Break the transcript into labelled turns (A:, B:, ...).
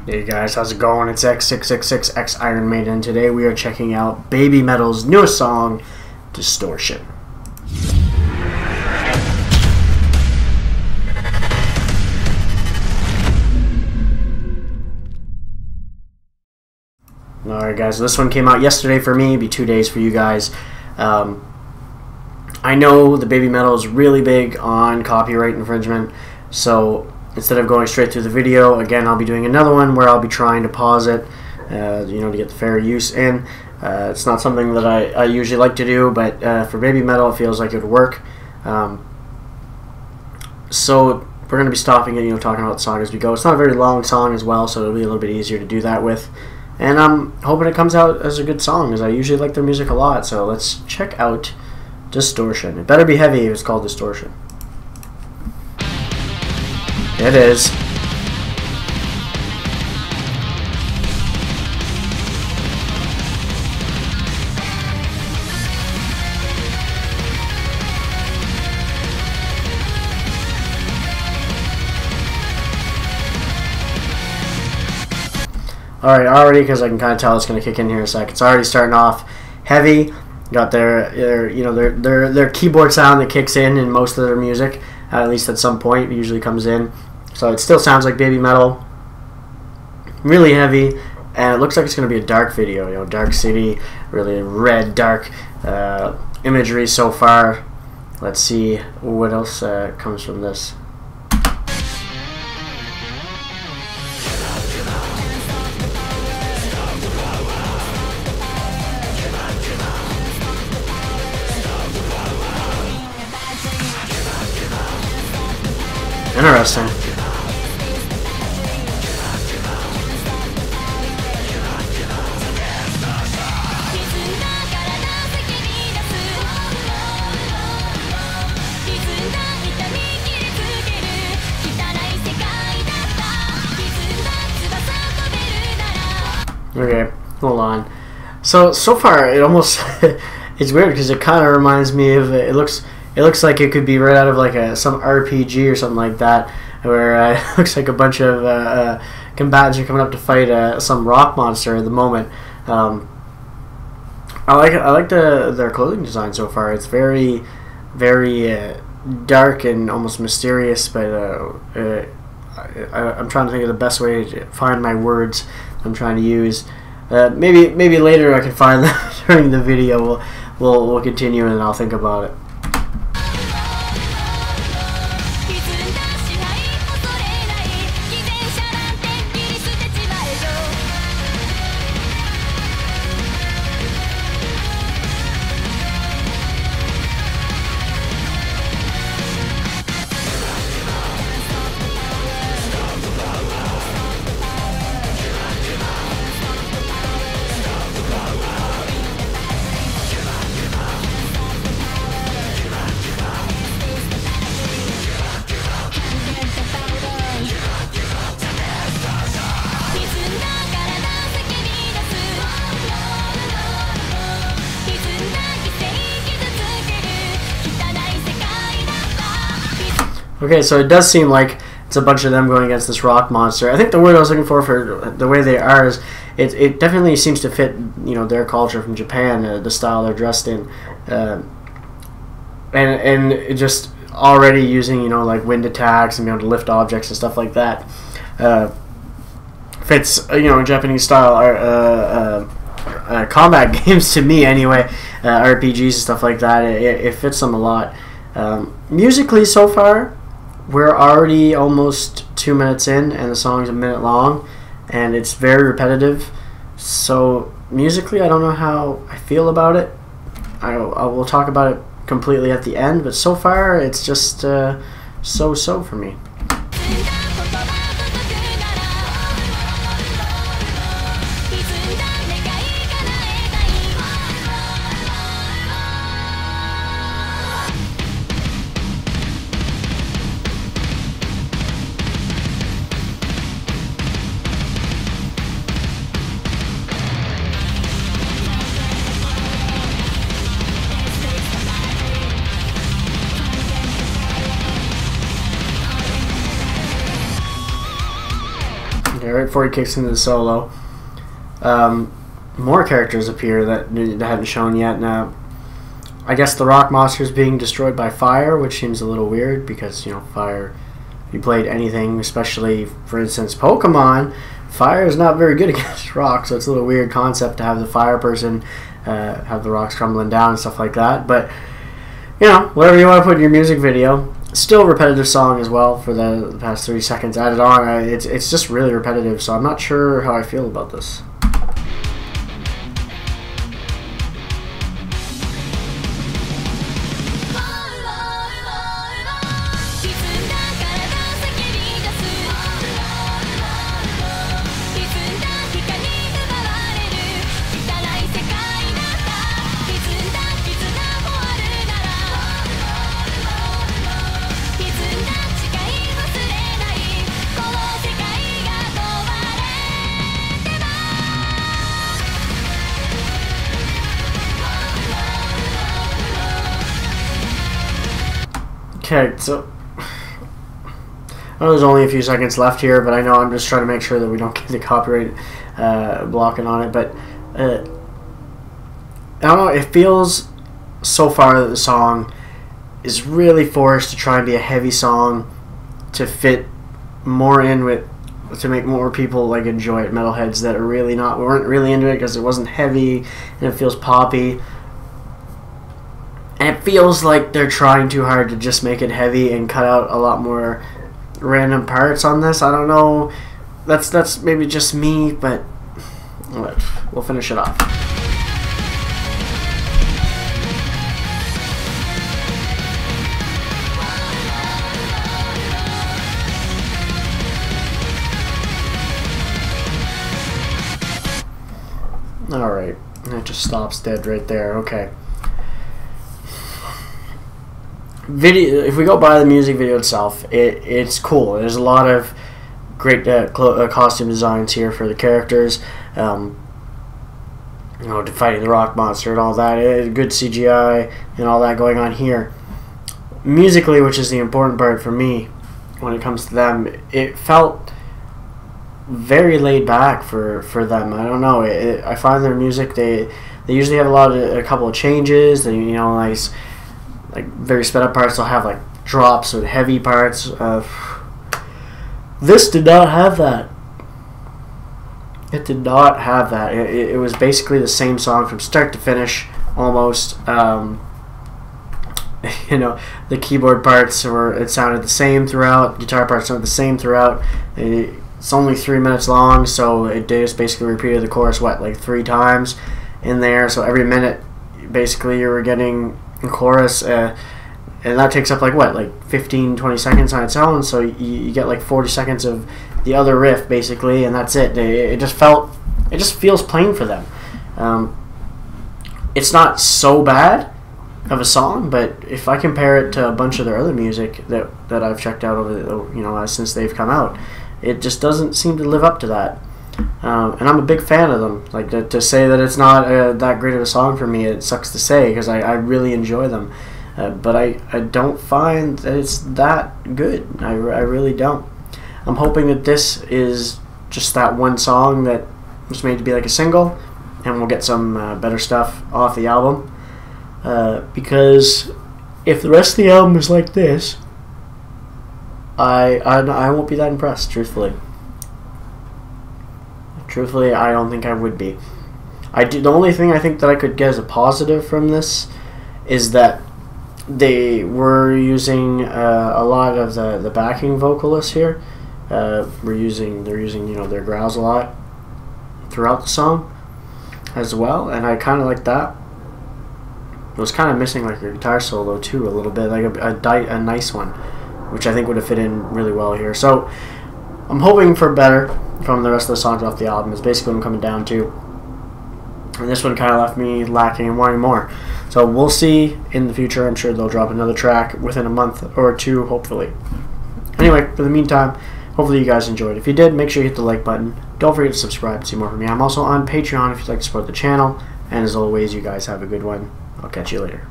A: Hey guys, how's it going? It's X666X Iron Maiden. Today we are checking out Babymetal's newest song, Distortion. Alright guys, this one came out yesterday for me, it'll be 2 days for you guys. I know the Babymetal is really big on copyright infringement, so instead of going straight through the video, again, I'll be doing another one where I'll be trying to pause it, to get the fair use in. It's not something that I usually like to do, but for Babymetal, it feels like it would work. So we're going to be stopping it, talking about the song as we go. It's not a very long song as well, so it'll be a little bit easier to do that with. And I'm hoping it comes out as a good song, as I usually like their music a lot. So let's check out Distortion. It better be heavy if it's called Distortion. It is. Alright, already, because I can kind of tell it's going to kick in here in a sec. It's already starting off heavy. Got their keyboard sound that kicks in most of their music. At least at some point, it usually comes in. So it still sounds like Babymetal. Really heavy, and it looks like it's going to be a dark video. Dark city, really red, dark imagery so far. Let's see what else comes from this. Interesting. Okay, hold on. So far it almost it's weird because it kind of reminds me of it looks like it could be right out of like some RPG or something like that, where it looks like a bunch of combatants are coming up to fight some rock monster at the moment. I like their clothing design so far. It's very dark and almost mysterious, but I'm trying to think of the best way to find my words I'm trying to use. Maybe later I can find that during the video. We'll continue and I'll think about it. Okay, so it does seem like it's a bunch of them going against this rock monster. I think the word I was looking for the way they are is it definitely seems to fit their culture from Japan, the style they're dressed in, and it just already using like wind attacks and being able to lift objects and stuff like that fits Japanese style combat games to me anyway, RPGs and stuff like that. It fits them a lot. Musically so far, we're already almost 2 minutes in, and the song's a minute long, and it's very repetitive. So musically, I don't know how I feel about it. I will talk about it completely at the end, but so far, it's just so-so for me. right before he kicks into the solo, more characters appear that haven't shown yet. Now, I guess the rock monster is being destroyed by fire, which seems a little weird because, you know, fire, if you played anything, especially, for instance, Pokemon, fire is not very good against rock, so it's a little weird concept to have the fire person have the rocks crumbling down and stuff like that. But, you know, whatever you want to put in your music video. Still a repetitive song as well for the past 30 seconds added on. It's just really repetitive, so I'm not sure how I feel about this. Okay, so I know there's only a few seconds left here, but I know I'm just trying to make sure that we don't get the copyright blocking on it. But I don't know, it feels so far that the song is really forced to try and be a heavy song to fit more in with, to make more people like enjoy it. Metalheads that are really weren't really into it because it wasn't heavy and it feels poppy. And it feels like they're trying too hard to just make it heavy and cut out a lot more random parts on this. I don't know. That's maybe just me, but we'll finish it off. Alright, it just stops dead right there. Okay. If we go by the music video itself, it's cool. There's a lot of great costume designs here for the characters. You know, fighting the rock monster and all that. Good CGI and all that going on here. Musically, which is the important part for me when it comes to them, it felt very laid back for them. I don't know. I find their music, they usually have a couple of changes. They, you know, like very sped up parts. They'll have like drops with heavy parts. This did not have that. It did not have that. It was basically the same song from start to finish, almost. You know, the keyboard parts it sounded the same throughout. Guitar parts sounded the same throughout. It's only 3 minutes long, so it just basically repeated the chorus like 3 times in there. So every minute, basically, you were getting a chorus, and that takes up like 15-20 seconds on its own. So you get like 40 seconds of the other riff basically, and that's it. It just feels plain for them. It's not so bad of a song, but if I compare it to a bunch of their other music that I've checked out over since they've come out, it just doesn't seem to live up to that. And I'm a big fan of them. Like to say that it's not that great of a song for me, it sucks to say because I really enjoy them. But I don't find that it's that good. I really don't. I'm hoping that this is just that one song that was made to be like a single, and we'll get some better stuff off the album. Because if the rest of the album is like this, I won't be that impressed, truthfully. Truthfully, I don't think I would be. The only thing I think that I could get as a positive from this is that they were using a lot of the backing vocalists here. They're using their growls a lot throughout the song as well, and I kind of like that. It was kind of missing like a guitar solo too a little bit, like a nice one, which I think would have fit in really well here. So I'm hoping for better from the rest of the songs off the album is basically what I'm coming down to. And this one kind of left me lacking and wanting more. So we'll see in the future. I'm sure they'll drop another track within a month or two, hopefully. Anyway, for the meantime, hopefully you guys enjoyed. If you did, make sure you hit the like button. Don't forget to subscribe to see more from me. I'm also on Patreon if you'd like to support the channel. And as always, you guys have a good one. I'll catch you later.